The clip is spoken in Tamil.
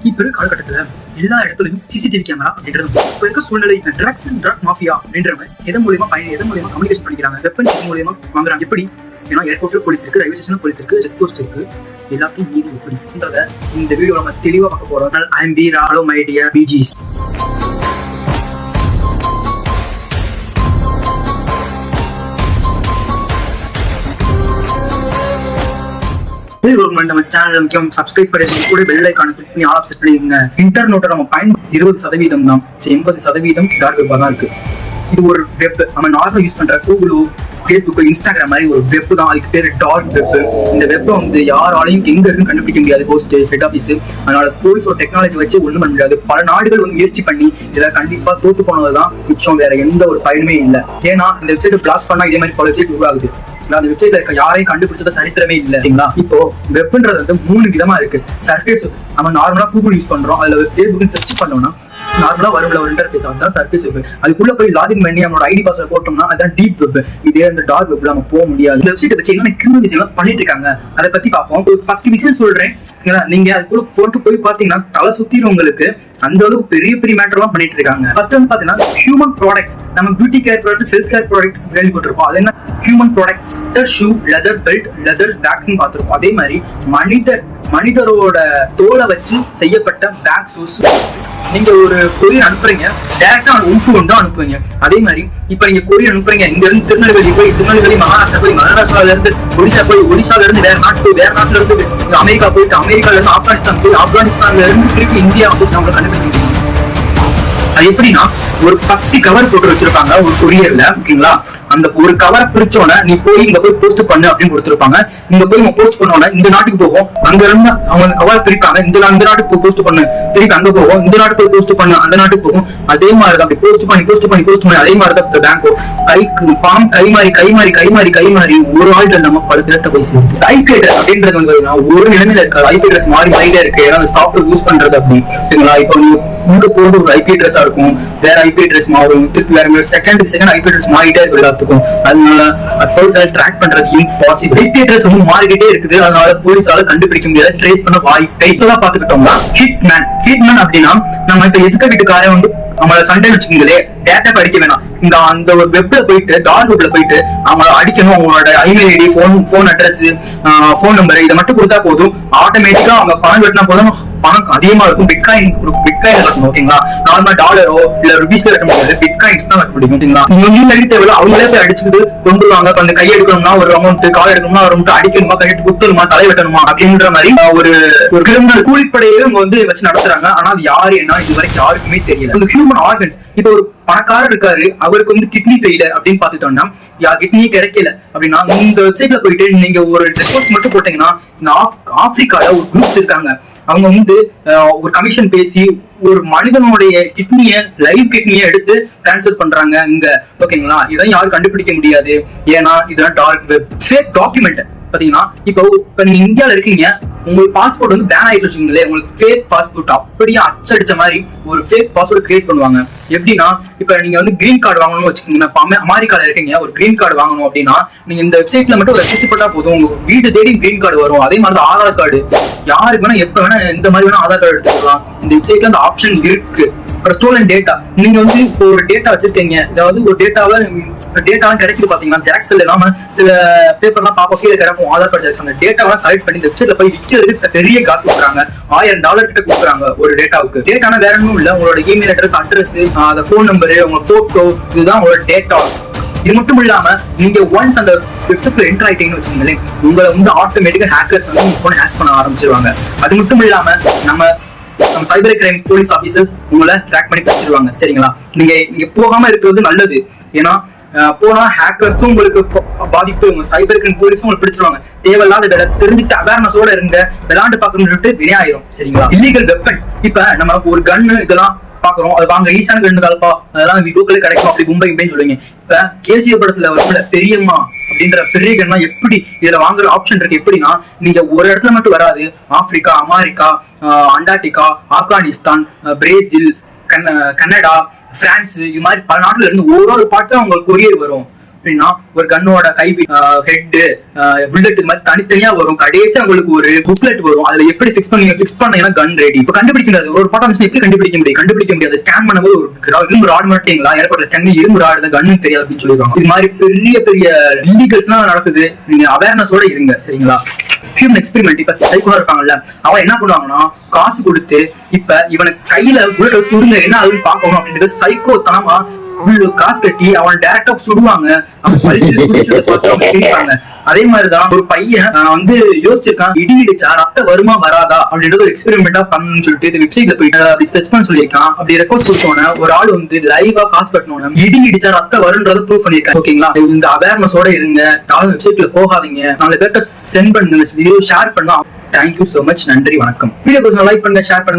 இப்ப இருக்க காலகட்டத்துல எல்லா இடத்துலயும் சிசிடிவி கேமரா அப்படின்றது இப்ப இருக்க சூழ்நிலை ட்ரக்ஸ் அண்ட் ட்ரக் மாஃபியா அப்படின்றவங்க எதன் மூலியமா கம்யூனிகேஷன் பண்ணிக்கிறாங்க, வெப்பன்ஸ் மூலியமா வாங்குறாங்க. எப்படி? ஏன்னா ஏர்போர்ட்ல போலீஸ் இருக்கு, ரயில்வே ஸ்டேஷன்ல போலீஸ் இருக்கு, செக் போஸ்ட் இருக்கு, எல்லாத்தையும் மீறி எப்படின்றத இந்த வீடியோ நம்ம தெளிவா பார்க்க போறோம். I am Veera, hello my dear பிஜிஸ். நம்ம சேனல் முக்கியம் சப்ஸ்கிரைப் பண்ணி கூட பெல் ஐகானை கிளிக் பண்ணி ஆல் செட் பண்ணிக்கோங்க. இன்டர்நெட்டை நம்ம பயன்படுத்தி 20% தான், 80% டார்க் வெப்பா தான் இருக்கு. இது ஒரு வெப். நம்ம நார்மலா யூஸ் பண்ற கூகுளோ, ஃபேஸ்புக், இன்ஸ்டாகிராம் மாதிரி ஒரு வெப் தான். அதுக்கு பேரு டார்க் வெப். இந்த வெப்பை வந்து யாராலையும் எங்க இருக்குன்னு கண்டுபிடிக்க முடியாது. ஹோஸ்ட், ஹெட் ஆஃபீஸ், அதனால போலீஸோட டெக்னாலஜி வச்சு ஒண்ணும் பண்ண முடியாது. பல நாடுகள் வந்து முயற்சி பண்ணி இதை கண்டிப்பா தோத்து போனதுதான் மிச்சம், வேற எந்த ஒரு பயனுமே இல்லை. ஏன்னா இந்த வெப்சைட் பிளாக் பண்ணா இதே மாதிரி பல வெப்சைட் உருவாகுது. அந்த வெப்சைட்ல இருக்க யாரையும் கண்டுபிடிச்சத சரித்திரமே இல்லைங்களா? இப்போ வெப்ன்றது வந்து 3 விதமா இருக்கு. சர்ஃபேஸ், நம்ம நார்மலா கூகுள் யூஸ் பண்றோம், அதுல ஃபேஸ்புக் சர்ச் பண்ணோம்னா நார்மலா வரும்ல ஒரு இன்டர்ஃபேஸ், அதுதான் சர்ஃபேஸ் வெப். அதுக்குள்ள போய் லாகின் பண்ணி நம்மளோட ஐடி பாஸ்வேர்ட் போட்டோம்னா அதுதான் டீப் வெப். இதே அந்த டார்க் வெப்ல நம்ம போக முடியாது. இந்த வெப்சைட்டை வச்சு என்ன கிரிமினல் விஷயம் பண்ணிட்டு இருக்காங்க அதை பத்தி பார்ப்போம். ஒரு 10 விஷயம் சொல்றேன், நீங்க அதுக்குள்ள போட்டு போய் பாத்தீங்கன்னா தலை சுத்திரும் உங்களுக்கு. அந்த அளவுக்கு பெரிய பெரிய மேட்டர் எல்லாம் பண்ணிட்டு இருக்காங்க. ஃபர்ஸ்ட் வந்து பாத்தீங்கன்னா ஹியூமன் ப்ராடக்ட்ஸ். நம்ம beauty care products, health care products கேள்விப்பட்டிருப்போம். அது என்ன? Human products, shoe, leather belt, leather bags பார்த்திருப்போம். அதே மாதிரி மனிதரோட தோலை வச்சு செய்யப்பட்ட பேக், ஷூஸ். நீங்க ஒரு கொரியர் அனுப்புறீங்க, டைரக்டா உப்பு கொண்டு அனுப்புவீங்க. அதே மாதிரி இப்ப நீங்க கொரியர் அனுப்புறீங்க, இங்க இருந்து திருநெல்வேலி போய் திருநெல்வேலி, மகாராஷ்டிரா போய் மகாராஷ்டிரால இருந்து ஒடிசா போய் ஒடிசால இருந்து வேற நாட்டுல இருந்து அமெரிக்கா போயிட்டு அமெரிக்கால இருந்து ஆப்கானிஸ்தான் போய் ஆப்கானிஸ்தான்ல இருந்து திருப்பி இந்தியா வந்து நம்மள கண்டுபிடிக்க. அது எப்படின்னா ஒரு 10 கவர் போட்டு வச்சிருப்பாங்க ஒரு கொரியர்ல, ஓகேங்களா? அந்த ஒரு கவரை பிரிச்சோட நீ போய் இங்க போய் போஸ்ட் பண்ணு அப்படின்னு கொடுத்துருப்பாங்க. இங்க போய் நம்ம போஸ்ட் பண்ணோட இந்த நாட்டுக்கு போகும், அங்க இருந்து அவங்க கவரை பிரிப்பாங்க. இந்த நாட்டுக்கு போய் போஸ்ட் பண்ணு, திருப்பி அங்க போகும், இந்த நாட்டுக்கு போய் போஸ்ட் பண்ணு, அந்த நாட்டுக்கு போகும். அதே மாதிரி தான் அப்படி போஸ்ட் பண்ணி அதே மாதிரி தான் பேங்க் பணம் கை மாறி ஒரு ஆள்கிட்ட நம்ம பல பேர்ட்ட போய் சேருது. ஐபி அட்ரஸ் அப்படின்றது வந்து ஒரு நிலைமையில இருக்காது. ஐபி அட்ரஸ் மாறிட்டே இருக்கு. ஏன்னா அந்த சாஃப்ட்வேர் யூஸ் பண்றது அப்படி, சரிங்களா? இப்போ இங்க போறது ஒரு ஐபி அட்ரஸா இருக்கும், வேற ஐபி அட்ரஸ் மாறும், திருப்பி வேற செகண்ட் ஐபி அட்ரஸ் மாறிட்டே இருக்கு எல்லாத்துக்கும். அதனால போலீஸால ட்ராக் பண்றது இம்பாசிபிள். ஐபி அட்ரஸ் வந்து மாறிக்கிட்டே இருக்குது. அதனால போலீஸால கண்டுபிடிக்க முடியாது, ட்ரேஸ் பண்ண வாய்ப்பை. இப்பதான் பாத்துக்கிட்டோம்னா ஹிட்மேன் அப்படின்னா நம்ம இப்ப எதுக்க வீட்டுக்காரன் வந்து நம்மள சண்டை வச்சுக்கீங்களே, டேட்டா அடிக்க வேணாம். இந்த அந்த ஒரு வெப்ல போயிட்டு டார்க் வெப்ல போயிட்டு அவங்கள அடிக்கணும். அவங்களோட email ID, phone address, phone number இதை மட்டும் கொடுத்தா போதும். ஆட்டோமேட்டிக்கா அவங்க பணம் கட்டினா போதும், பணம் அதிகமா இருக்கும். பிட்காயின் கட்டணும், ஓகேங்களா? நார்மலா டாலரோ இல்ல ருபீஸ் கட்ட முடியாது, பிட்காயின்ஸ் தான் கட்ட முடியும், ஓகேங்களா? நீங்க தேவையில்ல, அவங்களே போய் அடிச்சுட்டு கொண்டு வருவாங்க. அந்த கை எடுக்கணும்னா ஒரு அமௌண்ட், கால் எடுக்கணும்னா ஒரு அமௌண்ட், அடிக்கணுமா, கையெழுத்து குத்தணுமா, தலை வெட்டணுமா அப்படின்ற மாதிரி ஒரு கிரிமினல் கூலிப்படையே அவங்க வந்து வச்சு நடத்துறாங்க. ஆனா அது யாரு என்ன இது வரைக்கும் யாருக்குமே தெரியல. இந்த ஹியூமன் ஆர்கன்ஸ், இப்ப ஒரு பணக்காரர் இருக்காரு, அவருக்கு வந்து கிட்னி ஃபெயிலியர் அப்படின்னு பாத்துட்டோம்னா, கிட்னியே கிடைக்கல அப்படின்னா இந்த வெப்சைட்ல போயிட்டு நீங்க ஒரு ரிப்போர்ட் மட்டும் போட்டீங்கன்னா, இந்த ஆப்பிரிக்கால ஒரு குரூப்ஸ் இருக்காங்க. அவங்க வந்து ஒரு கமிஷன் பேசி ஒரு மனிதனுடைய கிட்னியை, லைவ் கிட்னியை எடுத்து டிரான்ஸ்ஃபர் பண்றாங்க இங்க, ஓகேங்களா? இதான் யாரும் கண்டுபிடிக்க முடியாது. ஏன்னா இதெல்லாம் டார்க் வெப். ஃபேக் டாக்குமெண்ட் பாத்தீங்கன்னா, இப்போ நீங்க இந்தியால இருக்கீங்க, உங்களுக்கு பாஸ்போர்ட் வந்து பேன் ஆயிட்டு வச்சுக்கீங்களே, உங்களுக்கு ஃபேக் பாஸ்போர்ட் அப்படியே அச்சடிச்ச மாதிரி ஒரு ஃபேக் பாஸ்போர்ட் கிரியேட் பண்ணுவாங்க. எப்படின்னா, இப்ப நீங்க வந்து கிரீன் கார்டு வாங்கணும்னு வச்சுக்கோங்க, அமெரிக்கால இருக்கீங்க, ஒரு கிரீன் கார்டு வாங்கணும் அப்படின்னா நீங்க இந்த வெப்சைட்ல மட்டும் ரெஜிஸ்டர் பண்ணா போதும், உங்க வீடு தேடி கிரீன் கார்டு வரும். அதே மாதிரி ஆதார் கார்டு, யாருக்கு வேணா எப்ப வேணா இந்த மாதிரி வேணா ஆதார் கார்டு எடுத்துக்கலாம். இந்த வெப்சைட்ல அந்த ஆப்ஷன் இருக்கு. அப்புறம் ஸ்டோலன் டேட்டா, நீங்க வந்து இப்போ ஒரு டேட்டா வச்சிருக்கீங்க, அதாவது ஒரு டேட்டாலாம் கிடைக்குது பாத்தீங்கன்னா, ஜாக்ஸ்ல இல்லாம சில பேப்பர்லாம் பாப்பா கீழே கிடக்கும் ஆதார் கார்டு ஜாக்ஸ். அந்த டேட்டாலாம் கலெக்ட் பண்ணி இந்த வெப்சைட்ல போய் விற்கிறதுக்கு பெரிய காசு கொடுக்குறாங்க. $1000 கிட்ட கொடுக்குறாங்க ஒரு டேட்டாவுக்கு. டேட்டானா வேற ஒன்றும் இல்ல, உங்களோட இமெயில் அட்ரஸ், அந்த போன் நம்பரு, உங்க போட்டோ, இதுதான் உங்களோட டேட்டா. இது மட்டும் இல்லாம நீங்க ஒன்ஸ் அந்த வெப்சைட்ல என்டர் ஆயிட்டீங்கன்னு வச்சுக்கோங்களேன், உங்களை வந்து ஆட்டோமேட்டிக்கா ஹேக்கர்ஸ் வந்து உங்க போன் ஹேக் பண்ண ஆரம்பிச்சிருவாங்க. அது மட்டும் இல்லாம நம்ம சைபர் கிரைம் போலீஸ் ஆபீசர்ஸ் உங்களை ட்ராக் பண்ணி பிடிச்சிருவாங்க, சரிங்களா? நீங்க போகாம இருக்கிறது நல்லது. ஏன்னா போனா ஹேக்கர்ஸும் உங்களுக்கு பாதிப்பு, உங்க சைபர் கிரைம் போலீஸும் உங்களுக்கு பிடிச்சிருவாங்க. தேவையில்லாத தெரிஞ்சுட்டு அவேர்னஸோட இருங்க, விளையாண்டு பார்க்கணும்னு வினையாயிரும், சரிங்களா? இல்லீகல் வெப்பன்ஸ், இப்ப நம்ம ஒரு கன்னு இதெல்லாம் பாக்குறோம், அது வாங்க ஈசான கன்னு காலப்பா, அதெல்லாம் வீட்டுக்குள்ளே கிடைக்கும் அப்படி கும்பை சொல்லுவீங்க. இப்ப கேஜிஎஃப் படத்துல வரும்ல பெரியம்மா அப்படின்ற பெரிய கன்னா எப்படி இதுல வாங்குற ஆப்ஷன் இருக்கு. எப்படின்னா, நீங்க ஒரு இடத்துல மட்டும் வராது, Africa, America, Antarctica, Afghanistan, Brazil, Canada, France, இது மாதிரி பல நாட்டுல இருந்து ஒரு பார்ட்ஸ் தான் உங்களுக்கு கொரியர் வரும். அப்படின்னா ஒரு கன்னோட கை ஹெட் புல்லட் இது மாதிரி தனித்தனியா வரும். கடைசியா உங்களுக்கு ஒரு புக்லெட் வரும். அதுல எப்படி ஃபிக்ஸ் பண்ணீங்கன்னா கன் ரெடி. இப்ப கண்டுபிடிக்க முடியாது. ஒரு படம் எப்படி கண்டுபிடிக்க முடியாது. ஸ்கேன் பண்ணும்போது ஒரு இரும்பு ராட் மாட்டீங்களா, ஏர்போர்ட்ல ஸ்கேன் இரும்பு ராடு கன்னு தெரியாது அப்படின்னு சொல்லிடுவாங்க. இது மாதிரி பெரிய பெரிய இல்லீகல்ஸ்லாம் நடக்குது. நீங்க அவேர்னஸோட இருங்க, சரிங்களா? Human experiment. இப்ப சைக்கோ இருப்பாங்கல்ல, அவன் என்ன பண்ணுவாங்கன்னா காசு கொடுத்து இப்ப இவனுக்கு கையில உள்ள சுடுங்க என்ன ஆகுதுன்னு பாக்கணும் அப்படின்றது சைக்கோ தனமா காசு கட்டி அவன் டைரக்டா சுடுவாங்க. அதே மாதிரிதான் ஒரு பையன் வந்து யோசிச்சிருக்கான், இடி இடிச்சா ரத்தம் வருமா வராதா அப்படின்றது ஒரு எக்ஸ்பெரிமெண்டா பண்ணணும்னு சொல்லிட்டு இந்த வெப்சைட்ல போயிட்டு அப்படி சர்ச் பண்ண சொல்லியிருக்கான். அப்படி ரெக்வஸ்ட் கொடுத்தோன்னு ஒரு ஆள் வந்து லைவா காசு கட்டணும், இடி இடிச்சா ரத்தம் வரும்ன்றத ப்ரூவ் பண்ணிருக்காங்க. ஓகேங்களா? இந்த அவேர்னஸோட இருங்க. யாரும் வெப்சைட்ல போகாதீங்க. 4 பேர்ட்ட சென்ட் பண்ணுங்க, வீடியோ ஷேர் பண்ணலாம். Thank you so much. நன்றி, வணக்கம். வீடியோ லைக் பண்ணுங்க, ஷேர் பண்ணுங்க.